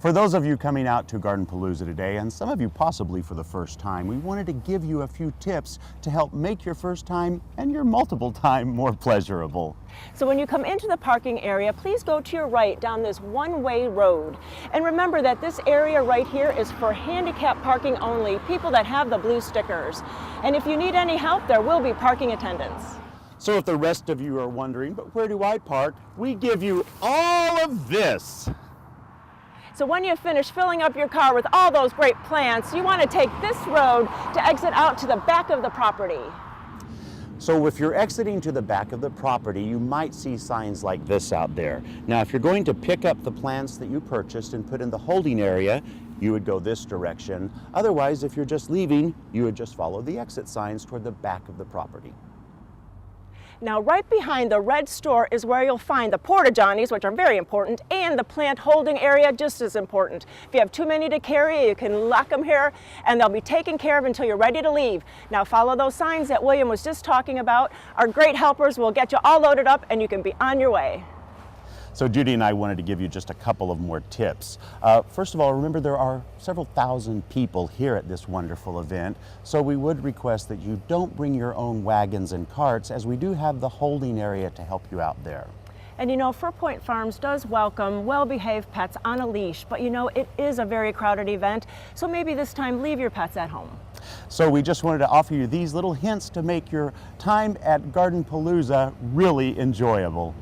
For those of you coming out to GardenPalooza today, and some of you possibly for the first time, we wanted to give you a few tips to help make your first time and your multiple time more pleasurable. So when you come into the parking area, please go to your right down this one-way road. And remember that this area right here is for handicap parking only, people that have the blue stickers. And if you need any help, there will be parking attendants. So if the rest of you are wondering, but where do I park? We give you all of this. So when you finish filling up your car with all those great plants, you want to take this road to exit out to the back of the property. So if you're exiting to the back of the property, you might see signs like this out there. Now, if you're going to pick up the plants that you purchased and put in the holding area, you would go this direction. Otherwise, if you're just leaving, you would just follow the exit signs toward the back of the property. Now, right behind the red store is where you'll find the porta-johnies, which are very important, and the plant holding area, just as important. If you have too many to carry, you can lock them here, and they'll be taken care of until you're ready to leave. Now, follow those signs that William was just talking about. Our great helpers will get you all loaded up, and you can be on your way. So Judy and I wanted to give you just a couple of more tips. First of all, remember there are several thousand people here at this wonderful event, so we would request that you don't bring your own wagons and carts, as we do have the holding area to help you out there. And you know, Fur Point Farms does welcome well-behaved pets on a leash, but you know, it is a very crowded event, so maybe this time leave your pets at home. So we just wanted to offer you these little hints to make your time at GardenPalooza really enjoyable.